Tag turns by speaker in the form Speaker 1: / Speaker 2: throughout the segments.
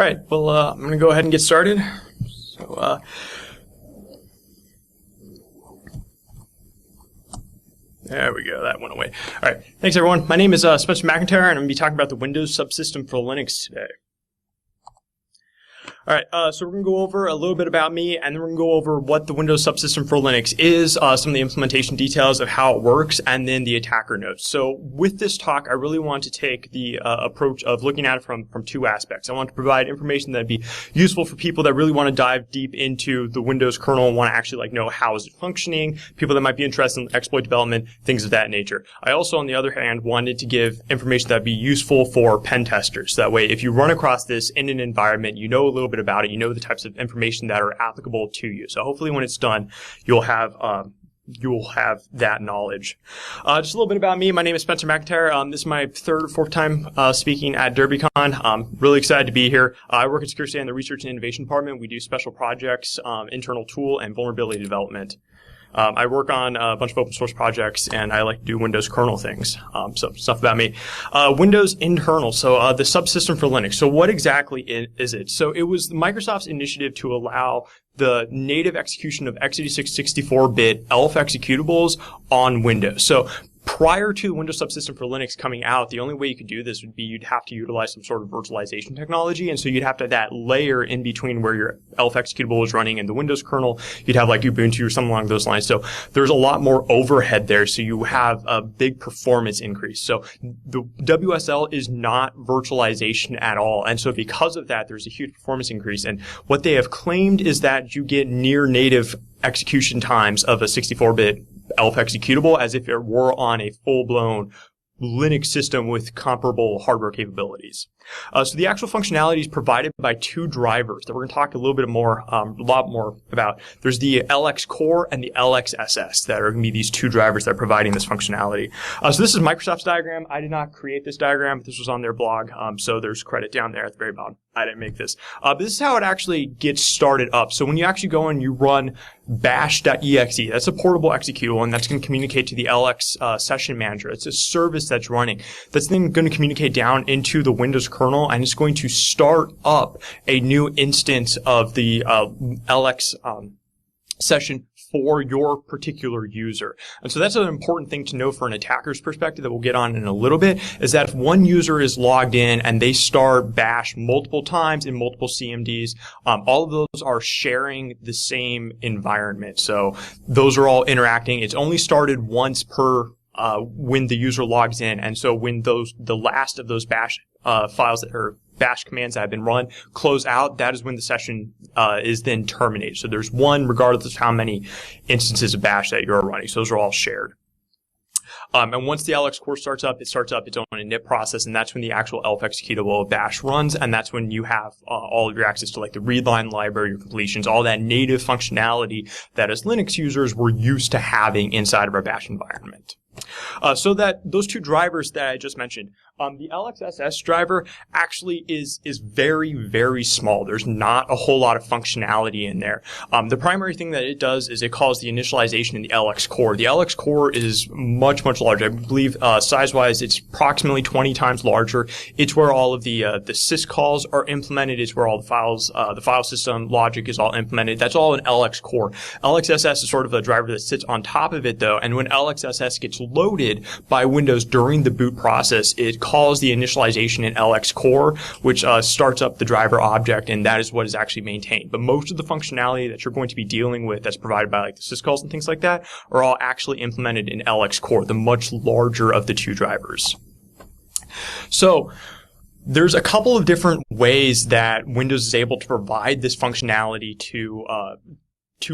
Speaker 1: right, well, I'm going to go ahead and get started. There we go, that went away. All right, thanks everyone. My name is Spencer McIntyre, and I'm going to be talking about the Windows subsystem for Linux today. All right, so we're going to go over a little bit about me, and then we're going to go over what the Windows subsystem for Linux is, some of the implementation details of how it works, and then the attacker notes. So with this talk, I really want to take the approach of looking at it from two aspects. I want to provide information that would be useful for people that really want to dive deep into the Windows kernel and want to actually know how is it functioning, people that might be interested in exploit development, things of that nature. I also, on the other hand, wanted to give information that would be useful for pen testers. So that way, if you run across this in an environment, you know a little bit about it, you know the types of information that are applicable to you. So hopefully when it's done, you'll have that knowledge. Just a little bit about me. My name is Spencer McIntyre. This is my third or fourth time speaking at Derbycon. I'm really excited to be here. I work at Security in the Research and Innovation Department. We do special projects, internal tool, and vulnerability development. I work on a bunch of open source projects, and I like to do Windows kernel things. So stuff about me. Windows internal, so the subsystem for Linux. So what exactly is it? So it was Microsoft's initiative to allow the native execution of x86 64-bit ELF executables on Windows. So prior to the Windows subsystem for Linux coming out, the only way you could do this would be you'd have to utilize some sort of virtualization technology, and so you'd have to have that layer in between where your ELF executable was running and the Windows kernel. You'd have like Ubuntu or something along those lines. So there's a lot more overhead there, so you have a big performance increase. So the WSL is not virtualization at all, and so because of that, there's a huge performance increase. And what they have claimed is that you get near native execution times of a 64-bit ELF executable as if it were on a full-blown Linux system with comparable hardware capabilities. So the actual functionality is provided by two drivers that we're going to talk a lot more about. There's the LXCORE and the LXSS that are going to be these two drivers that are providing this functionality. So this is Microsoft's diagram. I did not create this diagram, but this was on their blog. So there's credit down there at the very bottom. I didn't make this. But this is how it actually gets started up. So when you actually go and you run bash.exe, that's a portable executable, and that's going to communicate to the LX session manager. It's a service that's running. That's then going to communicate down into the Windows kernel, and it's going to start up a new instance of the LX session for your particular user. And so that's an important thing to know for an attacker's perspective that we'll get on in a little bit, is that if one user is logged in and they start bash multiple times in multiple CMDs, all of those are sharing the same environment. So those are all interacting. It's only started once per when the user logs in. And so when the last of those bash files that are bash commands that have been run close out, that is when the session is then terminated. So there's one regardless of how many instances of bash that you're running. So those are all shared. And once the LXCORE starts up its own init process, and that's when the actual ELF executable bash runs, and that's when you have all of your access to like the readline library, your completions, all that native functionality that as Linux users we're used to having inside of our bash environment. So that those two drivers that I just mentioned, the LXSS driver actually is very, very small. There's not a whole lot of functionality in there. The primary thing that it does is it calls the initialization in the LXCORE. The LXCORE is much, much larger. I believe size-wise it's approximately 20 times larger. It's where all of the syscalls are implemented. It's where all the files, the file system logic is all implemented. That's all in LXCORE. LXSS is sort of a driver that sits on top of it though, and when LXSS gets loaded by Windows during the boot process, it calls the initialization in LXCORE, which starts up the driver object, and that is what is actually maintained. But most of the functionality that you're going to be dealing with that's provided by like the syscalls and things like that are all actually implemented in LXCORE, the much larger of the two drivers. So there's a couple of different ways that Windows is able to provide this functionality to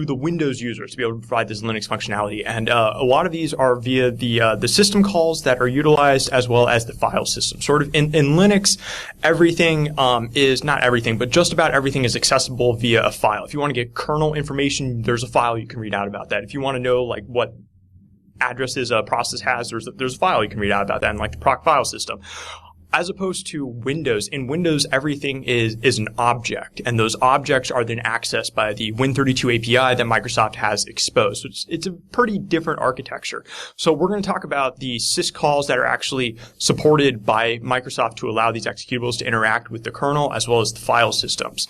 Speaker 1: the Windows users to be able to provide this Linux functionality. And a lot of these are via the system calls that are utilized as well as the file system. Sort of in Linux, everything is not everything, but just about everything is accessible via a file. If you want to get kernel information, there's a file you can read out about that. If you want to know like what addresses a process has, there's a file you can read out about that in like the proc file system. as opposed to Windows, in Windows, everything is an object, and those objects are then accessed by the Win32 API that Microsoft has exposed. So it's a pretty different architecture. So we're going to talk about the syscalls that are actually supported by Microsoft to allow these executables to interact with the kernel as well as the file systems.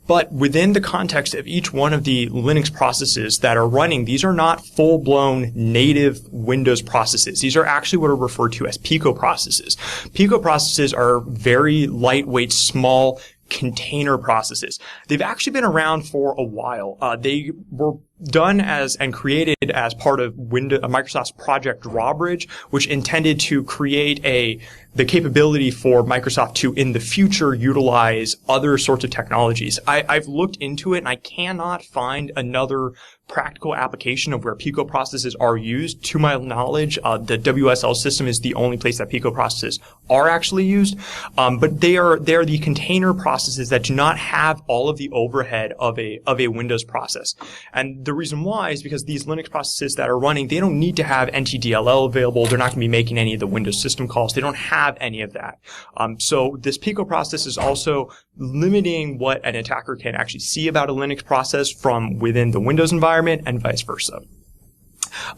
Speaker 1: But within the context of each one of the Linux processes that are running, these are not full-blown native Windows processes. These are actually what are referred to as Pico processes. Pico processes are very lightweight, small container processes. They've actually been around for a while. They were done as and created as part of Microsoft's Project Drawbridge, which intended to create the capability for Microsoft to, in the future, utilize other sorts of technologies. I've looked into it, and I cannot find another practical application of where Pico processes are used. To my knowledge, the WSL system is the only place that Pico processes are actually used. But they are the container processes that do not have all of the overhead of a Windows process. And the reason why is because these Linux processes that are running, they don't need to have NTDLL available. They're not going to be making any of the Windows system calls. They don't have any of that. So this Pico process is also limiting what an attacker can actually see about a Linux process from within the Windows environment and vice versa.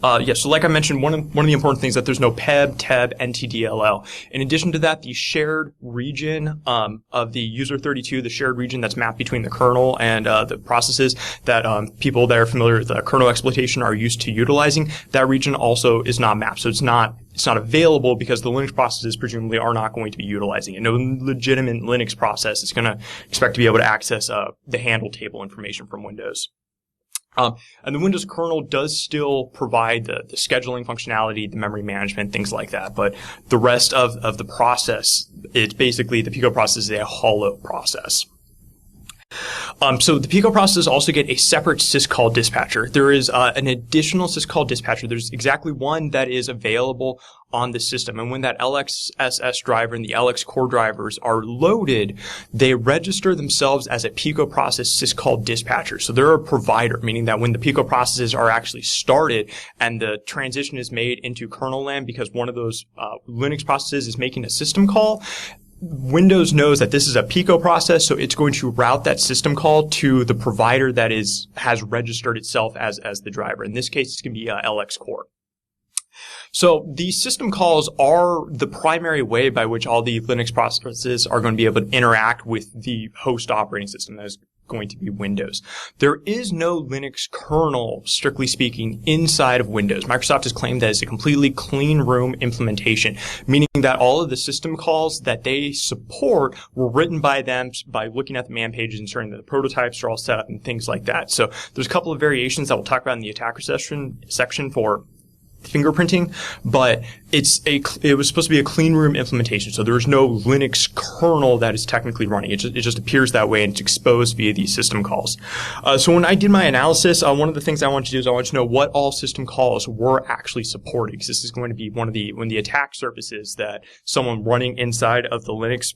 Speaker 1: So like I mentioned, one of the important things is that there's no PEB, TEB, NTDLL. In addition to that, the shared region of the user 32, the shared region that's mapped between the kernel and the processes that people that are familiar with kernel exploitation are used to utilizing, that region also is not mapped. So it's not available because the Linux processes presumably are not going to be utilizing it. No legitimate Linux process is going to expect to be able to access the handle table information from Windows. And the Windows kernel does still provide the scheduling functionality, the memory management, things like that. But the rest of the process, it's basically the Pico process is a hollow process. So the Pico processes also get a separate syscall dispatcher. There is an additional syscall dispatcher. There's exactly one that is available on the system. And when that LXSS driver and the LXCORE drivers are loaded, they register themselves as a Pico process syscall dispatcher. So they're a provider, meaning that when the Pico processes are actually started and the transition is made into kernel land because one of those Linux processes is making a system call, Windows knows that this is a Pico process, so it's going to route that system call to the provider that has registered itself as the driver. In this case, it's going to be LXCORE. So these system calls are the primary way by which all the Linux processes are going to be able to interact with the host operating system that is going to be Windows. There is no Linux kernel, strictly speaking, inside of Windows. Microsoft has claimed that it's a completely clean room implementation, meaning that all of the system calls that they support were written by them by looking at the man pages, ensuring that the prototypes are all set up and things like that. So there's a couple of variations that we'll talk about in the attacker section for fingerprinting, but it was supposed to be a clean room implementation, so there is no Linux kernel that is technically running. It just appears that way, and it's exposed via these system calls. So when I did my analysis, one of the things I wanted to do is I wanted to know what all system calls were actually supported, because this is going to be one of the attack surfaces that someone running inside of the Linux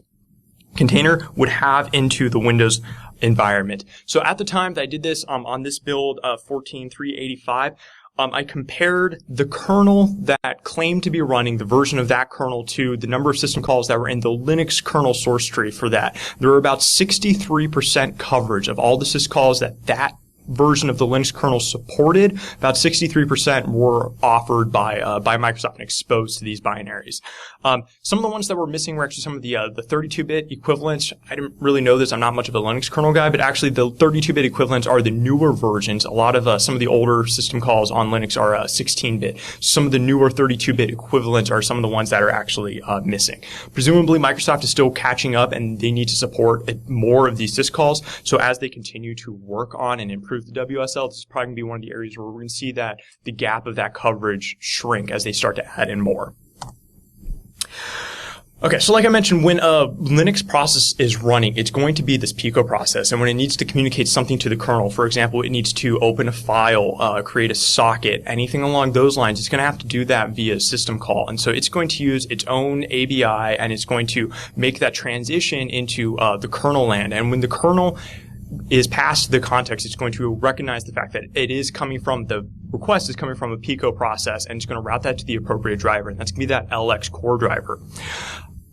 Speaker 1: container would have into the Windows environment. So at the time that I did this, on this build 14.385, I compared the kernel that claimed to be running, the version of that kernel, to the number of system calls that were in the Linux kernel source tree for that. There were about 63% coverage of all the syscalls that version of the Linux kernel supported. About 63% were offered by Microsoft and exposed to these binaries. Some of the ones that were missing were actually some of the 32-bit equivalents. I didn't really know this. I'm not much of a Linux kernel guy, but actually the 32-bit equivalents are the newer versions. A lot of some of the older system calls on Linux are 16-bit. Some of the newer 32-bit equivalents are some of the ones that are actually missing. Presumably, Microsoft is still catching up, and they need to support more of these syscalls. So as they continue to work on and improve the WSL, this is probably going to be one of the areas where we're going to see that the gap of that coverage shrink as they start to add in more. Okay, so like I mentioned, when a Linux process is running, it's going to be this Pico process. And when it needs to communicate something to the kernel, for example, it needs to open a file, create a socket, anything along those lines, it's going to have to do that via system call. And so it's going to use its own ABI, and it's going to make that transition into the kernel land. And when the kernel is past the context, it's going to recognize the fact that it is coming from the request is coming from a Pico process, and it's going to route that to the appropriate driver, and that's going to be that LXCORE driver.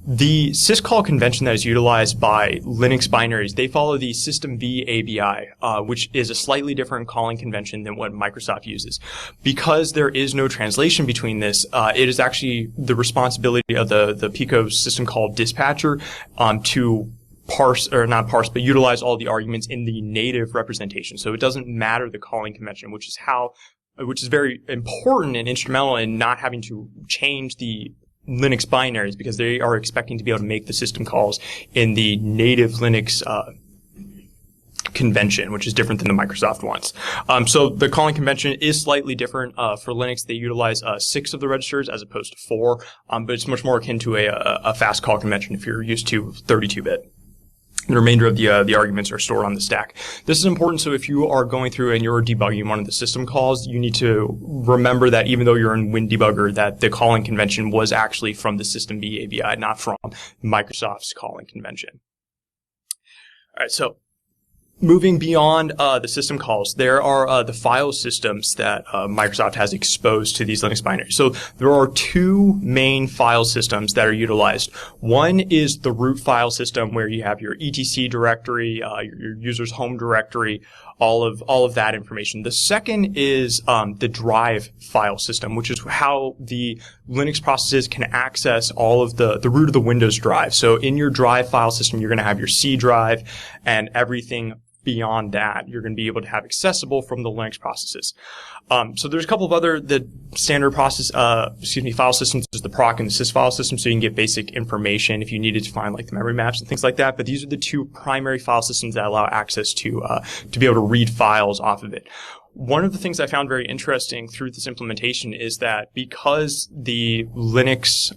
Speaker 1: The syscall convention that is utilized by Linux binaries, they follow the System V ABI, which is a slightly different calling convention than what Microsoft uses. Because there is no translation between this, it is actually the responsibility of the Pico system call dispatcher to parse, or not parse, but utilize all the arguments in the native representation. So it doesn't matter the calling convention, which is very important and instrumental in not having to change the Linux binaries, because they are expecting to be able to make the system calls in the native Linux convention, which is different than the Microsoft ones. So the calling convention is slightly different. For Linux, they utilize 6 of the registers as opposed to 4, but it's much more akin to a fast call convention if you're used to 32-bit. The remainder of the arguments are stored on the stack. This is important, so if you are going through and you're debugging one of the system calls, you need to remember that even though you're in WinDebugger, that the calling convention was actually from the System V ABI, not from Microsoft's calling convention. All right, so moving beyond the system calls, there are the file systems that Microsoft has exposed to these Linux binaries. So there are 2 main file systems that are utilized. One is the root file system, where you have your etc directory, your user's home directory, all of that information. The second is the drive file system, which is how the Linux processes can access all of the root of the Windows drive. So in your drive file system, you're going to have your C drive, and everything beyond that you're going to be able to have accessible from the Linux processes. So there's a couple of other, the standard file systems is the proc and the sys file system, so you can get basic information if you needed to find like the memory maps and things like that. But these are the 2 primary file systems that allow access to be able to read files off of it. One of the things I found very interesting through this implementation is that because the Linux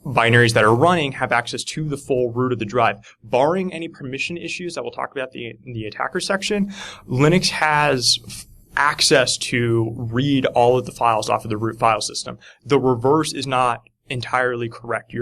Speaker 1: binaries that are running have access to the full root of the drive, barring any permission issues that we'll talk about in the attacker section, Linux has access to read all of the files off of the root file system. The reverse is not entirely correct.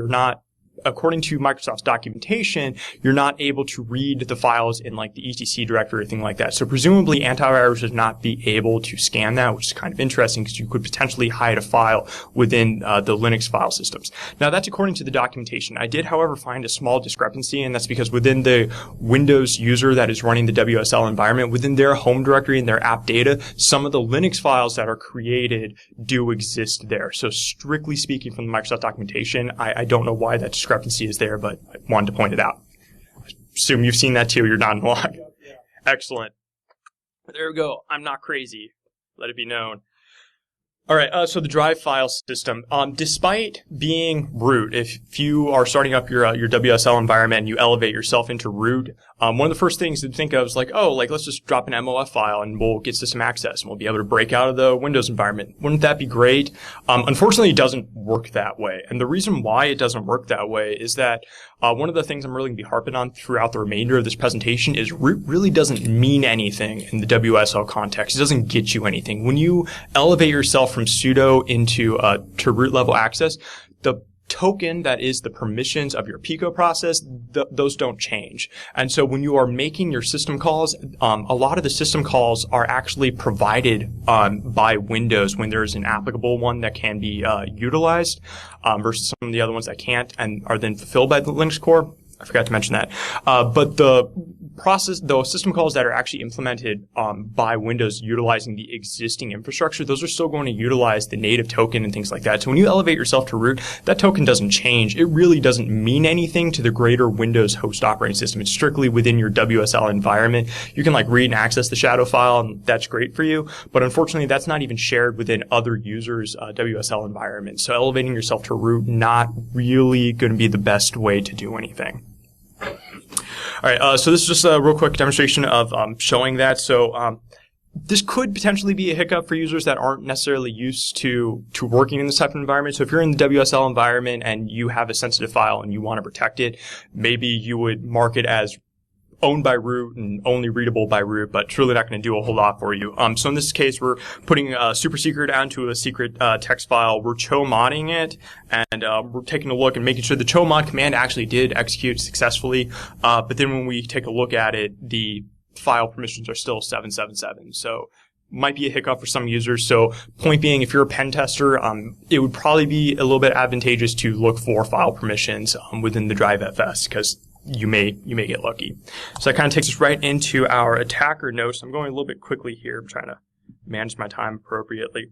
Speaker 1: According to Microsoft's documentation, you're not able to read the files in like the etc directory or anything like that. So presumably antivirus would not be able to scan that, which is kind of interesting because you could potentially hide a file within the Linux file systems. Now that's according to the documentation. I did, however, find a small discrepancy, and that's because within the Windows user that is running the WSL environment, within their home directory and their app data, some of the Linux files that are created do exist there. So strictly speaking from the Microsoft documentation, I don't know why that discrepancy is there, but I wanted to point it out. I assume you've seen that too. You're not in log. Yeah. Excellent. There we go. I'm not crazy. Let it be known. All right, so the drive file system, despite being root, if you are starting up your WSL environment and you elevate yourself into root, one of the first things to think of is let's just drop an MOF file and we'll get system access and we'll be able to break out of the Windows environment. Wouldn't that be great? Unfortunately, it doesn't work that way. And the reason why it doesn't work that way is that one of the things I'm really going to be harping on throughout the remainder of this presentation is root really doesn't mean anything in the WSL context. It doesn't get you anything. When you elevate yourself from sudo into to root level access, the token that is the permissions of your Pico process, those don't change. And so when you are making your system calls, a lot of the system calls are actually provided by Windows when there's an applicable one that can be utilized versus some of the other ones that can't and are then fulfilled by the Linux core. I forgot to mention that. But the system calls that are actually implemented by Windows utilizing the existing infrastructure, those are still going to utilize the native token and things like that. So when you elevate yourself to root, that token doesn't change. It really doesn't mean anything to the greater Windows host operating system. It's strictly within your WSL environment. You can read and access the shadow file, and that's great for you. But unfortunately, that's not even shared within other users' WSL environments. So elevating yourself to root, not really going to be the best way to do anything. All right, so this is just a real quick demonstration of showing that. So this could potentially be a hiccup for users that aren't necessarily used to working in this type of environment. So if you're in the WSL environment and you have a sensitive file and you want to protect it, maybe you would mark it as owned by root and only readable by root, but it's really not going to do a whole lot for you. So in this case, we're putting a super secret onto a secret text file. We're chomodding it, and we're taking a look and making sure the chomod command actually did execute successfully. But then when we take a look at it, the file permissions are still 777. So might be a hiccup for some users. So point being, if you're a pen tester, it would probably be a little bit advantageous to look for file permissions within the drive FS, because you may get lucky. So that kind of takes us right into our attacker notes. I'm going a little bit quickly here. I'm trying to manage my time appropriately.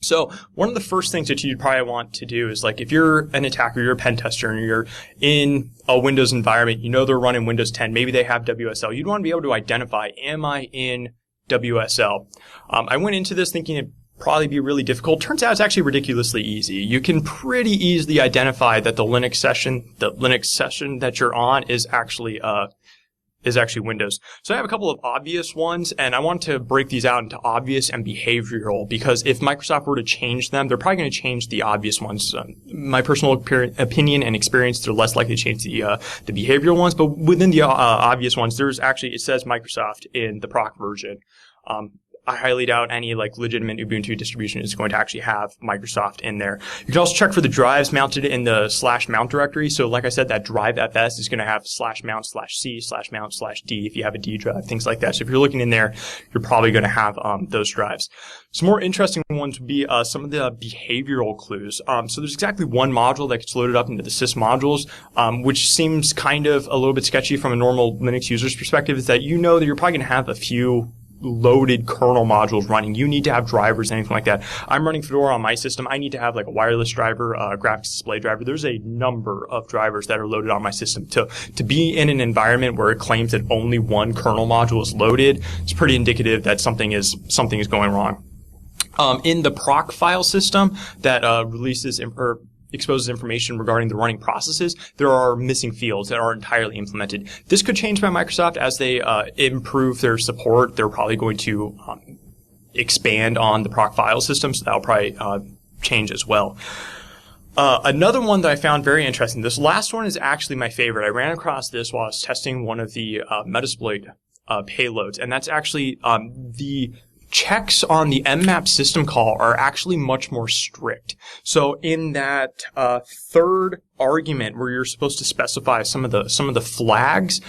Speaker 1: So one of the first things that you'd probably want to do is, like, if you're an attacker, you're a pen tester, and you're in a Windows environment, you know they're running Windows 10, maybe they have WSL, you'd want to be able to identify, am I in WSL? I went into this thinking it'd probably be really difficult. Turns out it's actually ridiculously easy. You can pretty easily identify that the Linux session that you're on is actually Windows. So I have a couple of obvious ones, and I want to break these out into obvious and behavioral, because if Microsoft were to change them, they're probably going to change the obvious ones. My personal opinion and experience, they're less likely to change the behavioral ones, but within the obvious ones, it says Microsoft in the proc version. I highly doubt any legitimate Ubuntu distribution is going to actually have Microsoft in there. You can also check for the drives mounted in the /mount directory. So like I said, that drive FS is going to have /mount/C, /mount/D if you have a D drive, things like that. So if you're looking in there, you're probably going to have those drives. Some more interesting ones would be some of the behavioral clues. So there's exactly one module that gets loaded up into the sys modules, which seems kind of a little bit sketchy from a normal Linux user's perspective, is that you know that you're probably going to have a few loaded kernel modules running. You need to have drivers, anything like that. I'm running Fedora on my system. I need to have a wireless driver, a graphics display driver. There's a number of drivers that are loaded on my system. To be in an environment where it claims that only one kernel module is loaded, it's pretty indicative that something is going wrong. In the proc file system that exposes information regarding the running processes, there are missing fields that are entirely implemented. This could change by Microsoft as they improve their support. They're probably going to expand on the proc file system, so that'll probably change as well. Another one that I found very interesting, this last one is actually my favorite. I ran across this while I was testing one of the Metasploit payloads, and that's actually the checks on the mmap system call are actually much more strict. So in that third argument where you're supposed to specify some of the flags,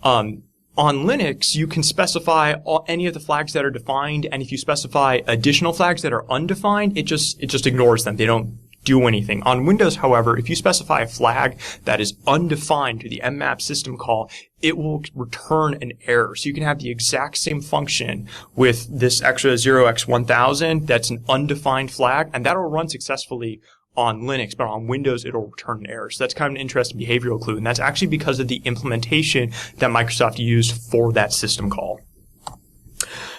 Speaker 1: on Linux you can specify any of the flags that are defined, and if you specify additional flags that are undefined, it just ignores them. They don't do anything. On Windows, however, if you specify a flag that is undefined to the mmap system call, it will return an error. So you can have the exact same function with this extra 0x1000 that's an undefined flag, and that'll run successfully on Linux, but on Windows it'll return an error. So that's kind of an interesting behavioral clue, and that's actually because of the implementation that Microsoft used for that system call.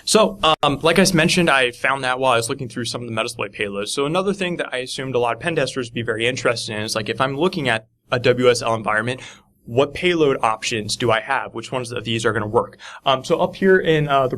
Speaker 1: So, like I mentioned, I found that while I was looking through some of the Metasploit payloads. So another thing that I assumed a lot of pen testers would be very interested in is, if I'm looking at a WSL environment, what payload options do I have? Which ones of these are going to work? So up here in the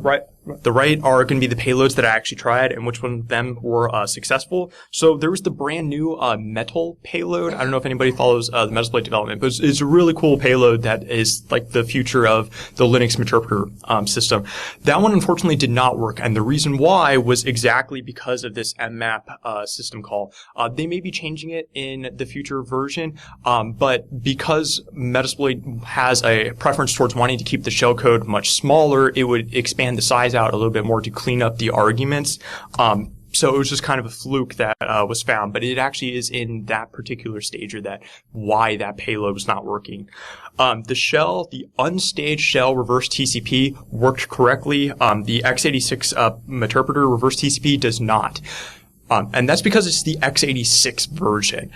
Speaker 1: right are going to be the payloads that I actually tried and which one of them were successful. So there was the brand new metal payload. I don't know if anybody follows the Metasploit development, but it's a really cool payload that is the future of the Linux interpreter system. That one unfortunately did not work, and the reason why was exactly because of this mmap system call. They may be changing it in the future version, but because Metasploit has a preference towards wanting to keep the shellcode much smaller, it would expand the size out a little bit more to clean up the arguments. So it was just kind of a fluke that was found, but it actually is in that particular stage why that payload was not working. The unstaged shell reverse TCP worked correctly. The x86 interpreter reverse TCP does not. And that's because it's the x86 version.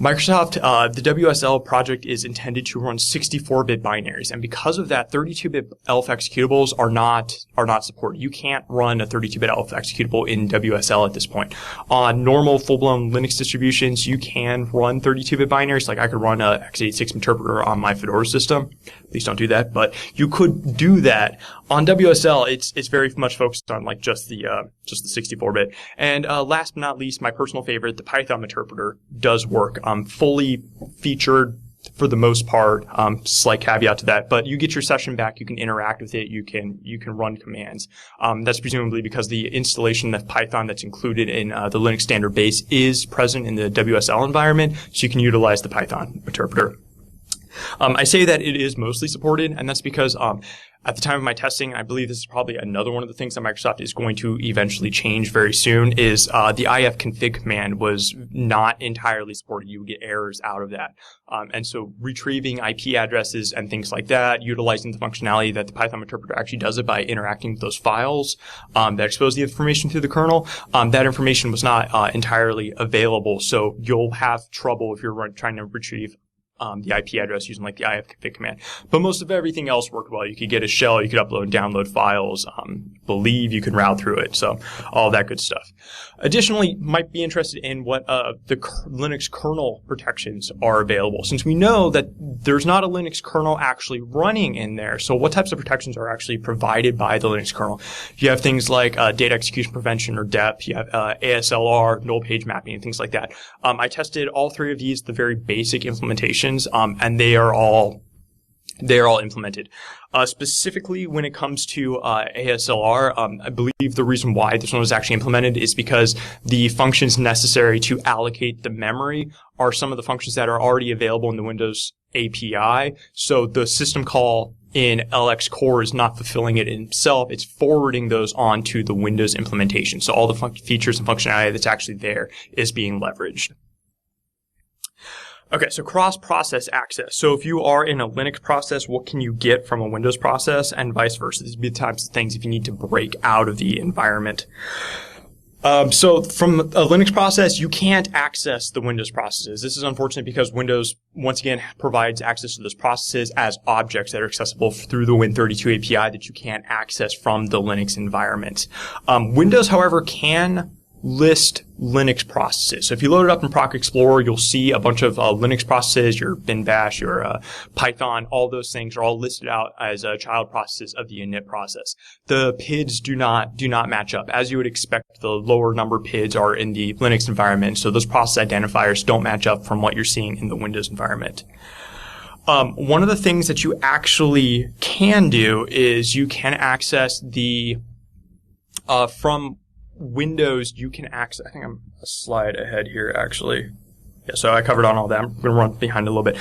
Speaker 1: Microsoft, the WSL project is intended to run 64-bit binaries, and because of that, 32-bit ELF executables are not supported. You can't run a 32-bit ELF executable in WSL at this point. On normal full-blown Linux distributions, you can run 32-bit binaries. I could run a x86 interpreter on my Fedora system. Please don't do that, but you could do that. On WSL, it's very much focused on just the 64-bit. And last but not least, my personal favorite, the Python interpreter does work. Fully featured for the most part. Slight caveat to that, but you get your session back. You can interact with it. You can run commands. That's presumably because the installation of Python that's included in the Linux standard base is present in the WSL environment, so you can utilize the Python interpreter. I say that it is mostly supported, and that's because at the time of my testing, I believe this is probably another one of the things that Microsoft is going to eventually change very soon, is the ifconfig command was not entirely supported. You would get errors out of that. And so retrieving IP addresses and things like that, utilizing the functionality that the Python interpreter actually does it by interacting with those files that expose the information through the kernel, that information was not entirely available. So you'll have trouble if you're trying to retrieve the IP address using like the ifconfig command. But most of everything else worked well. You could get a shell, you could upload and download files, believe you can route through it. So all that good stuff. Additionally, might be interested in what the Linux kernel protections are available, since we know that there's not a Linux kernel actually running in there. So what types of protections are actually provided by the Linux kernel? You have things like data execution prevention or DEP. You have ASLR, null page mapping, and things like that. I tested all three of these, the very basic implementations, and they are all implemented. Specifically, when it comes to ASLR, I believe the reason why this one was actually implemented is because the functions necessary to allocate the memory are some of the functions that are already available in the Windows API. So the system call in LXCORE is not fulfilling it itself. It's forwarding those on to the Windows implementation. So all the features and functionality that's actually there is being leveraged. Okay, so cross-process access. So if you are in a Linux process, what can you get from a Windows process, and vice versa? These would be the types of things if you need to break out of the environment. So from a Linux process, you can't access the Windows processes. This is unfortunate because Windows, once again, provides access to those processes as objects that are accessible through the Win32 API that you can't access from the Linux environment. Windows, however, can list Linux processes. So if you load it up in Proc Explorer, you'll see a bunch of Linux processes, your bin bash, your Python, all those things are all listed out as child processes of the init process. The PIDs do not match up. As you would expect, the lower number PIDs are in the Linux environment, so those process identifiers don't match up from what you're seeing in the Windows environment. One of the things that you actually can do is you can access the from Windows, you can access, I think I'm a slide ahead here actually. Yeah, so I covered on all that. I'm going to run behind a little bit.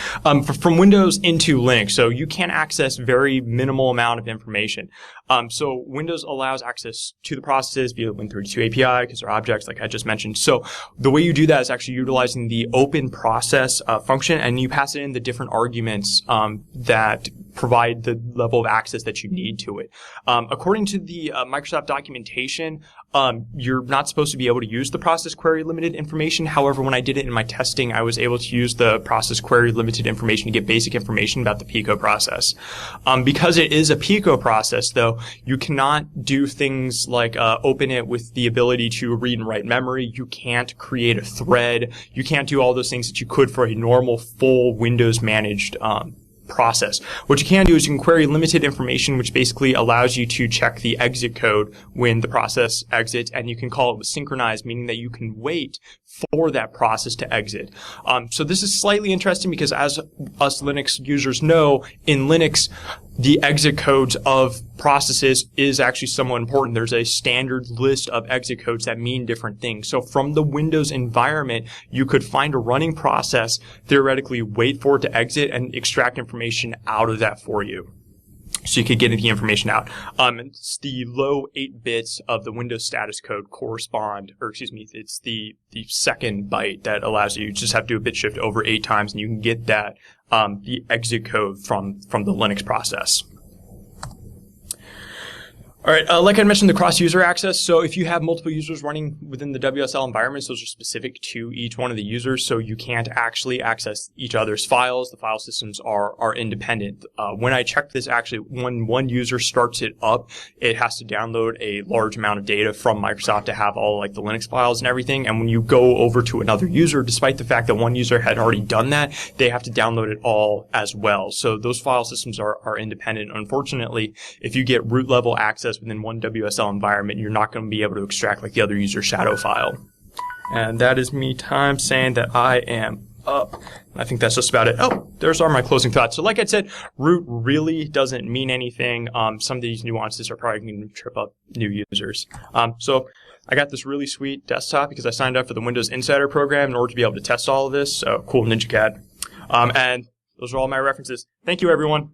Speaker 1: From Windows into Linux, so you can access very minimal amount of information. So Windows allows access to the processes via the Win32 API because they're objects, like I just mentioned. So the way you do that is actually utilizing the open process function, and you pass it in the different arguments that provide the level of access that you need to it. According to the Microsoft documentation, you're not supposed to be able to use the process query limited information. However, when I did it in my testing, I was able to use the process query limited information to get basic information about the Pico process. Because it is a Pico process, though, you cannot do things like open it with the ability to read and write memory. You can't create a thread. You can't do all those things that you could for a normal full Windows managed process. What you can do is you can query limited information, which basically allows you to check the exit code when the process exits, and you can call it with synchronized, meaning that you can wait for that process to exit. So this is slightly interesting because, as us Linux users know, in Linux, the exit codes of processes is actually somewhat important. There's a standard list of exit codes that mean different things. So from the Windows environment, you could find a running process, theoretically wait for it to exit, and extract information out of that for you. So you could get the information out. It's the low 8 bits of the Windows status code it's the second byte that allows you just have to do a bit shift over 8 times, and you can get that, the exit code from the Linux process. All right, like I mentioned, the cross-user access. So if you have multiple users running within the WSL environments, those are specific to each one of the users, so you can't actually access each other's files. The file systems are independent. When I checked this, actually, when one user starts it up, it has to download a large amount of data from Microsoft to have all like the Linux files and everything. And when you go over to another user, despite the fact that one user had already done that, they have to download it all as well. So those file systems are independent. Unfortunately, if you get root level access within one WSL environment, you're not going to be able to extract like the other user shadow file. And that is me time saying that I am up. I think that's just about it. Oh, there's all my closing thoughts. So like I said, root really doesn't mean anything. Some of these nuances are probably going to trip up new users. So I got this really sweet desktop because I signed up for the Windows Insider program in order to be able to test all of this. So cool, NinjaCAD. And Those are all my references. Thank you, everyone.